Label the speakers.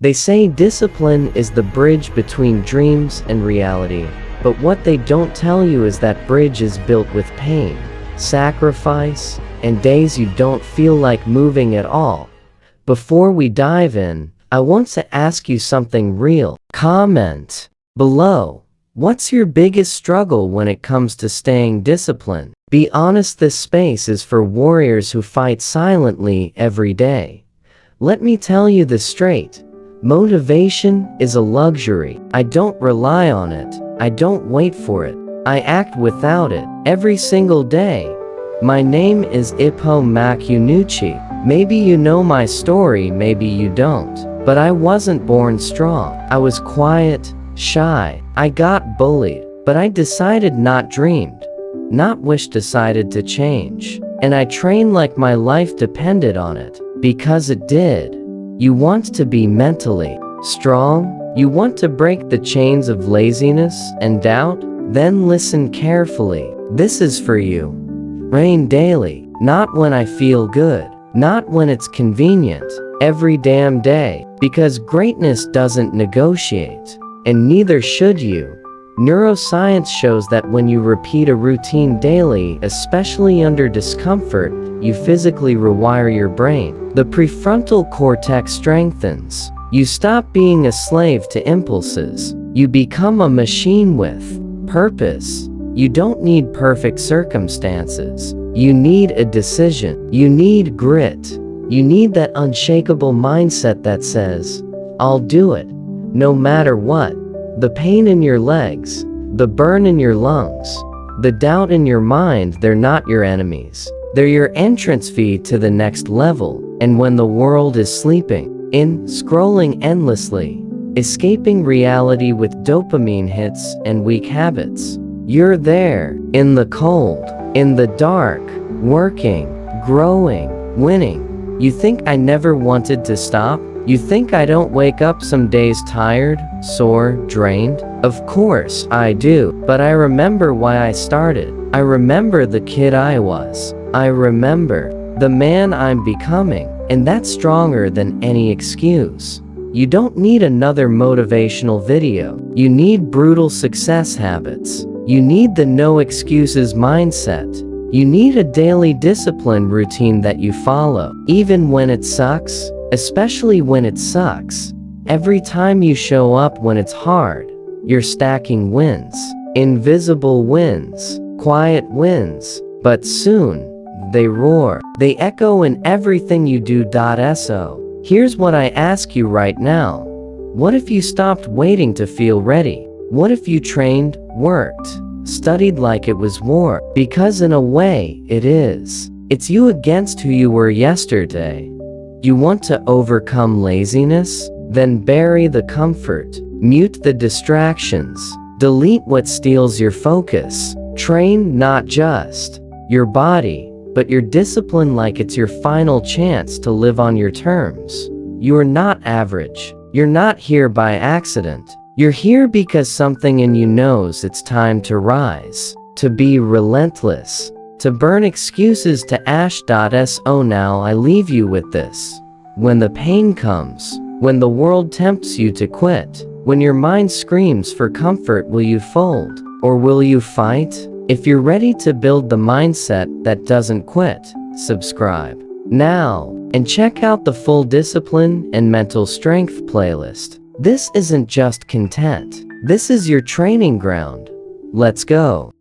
Speaker 1: They say discipline is the bridge between dreams and reality, but what they don't tell you is that bridge is built with pain, sacrifice, and days you don't feel like moving at all. Before we dive in, I want to ask you something real. Comment below. What's your biggest struggle when it comes to staying disciplined? Be honest, this space is for warriors who fight silently every day. Let me tell you this straight. Motivation is a luxury. I don't rely on it. I don't wait for it. I act without it every single day. My name is Ippo. Maybe you know my story, maybe you don't. But I wasn't born strong. I was quiet, shy. I got bullied, but I decided, not dreamed, not wished, decided to change. And I trained like my life depended on it, because it did. You want to be mentally strong? You want to break the chains of laziness and doubt? Then listen carefully. This is for you. Train daily, not when I feel good, not when it's convenient, every damn day, because greatness doesn't negotiate. And neither should you. Neuroscience shows that when you repeat a routine daily, especially under discomfort, you physically rewire your brain. The prefrontal cortex strengthens. You stop being a slave to impulses. You become a machine with purpose. You don't need perfect circumstances. You need a decision. You need grit. You need that unshakable mindset that says, I'll do it. No matter what. The pain in your legs, the burn in your lungs, the doubt in your mind, they're not your enemies. They're your entrance fee to the next level. And when the world is sleeping, scrolling endlessly, escaping reality with dopamine hits and weak habits, you're there, in the cold, in the dark, working, growing, winning. You think I never wanted to stop? You think I don't wake up some days tired, sore, drained? Of course I do, but I remember why I started. I remember the kid I was. I remember the man I'm becoming, and that's stronger than any excuse. You don't need another motivational video. You need brutal success habits. You need the no excuses mindset. You need a daily discipline routine that you follow, even when it sucks. Especially when it sucks. Every time you show up when it's hard, you're stacking wins. Invisible wins. Quiet wins. But soon, they roar. They echo in everything you do. So, here's what I ask you right now. What if you stopped waiting to feel ready? What if you trained, worked, studied like it was war? Because in a way, it is. It's you against who you were yesterday. You want to overcome laziness? Then bury the comfort. Mute the distractions. Delete what steals your focus. Train not just your body, but your discipline like it's your final chance to live on your terms. You are not average. You're not here by accident. You're here because something in you knows it's time to rise, to be relentless, to burn excuses to ash. So now I leave you with this. When the pain comes, when the world tempts you to quit, when your mind screams for comfort, will you fold, or will you fight? If you're ready to build the mindset that doesn't quit, subscribe now, and check out the full discipline and mental strength playlist. This isn't just content. This is your training ground. Let's go.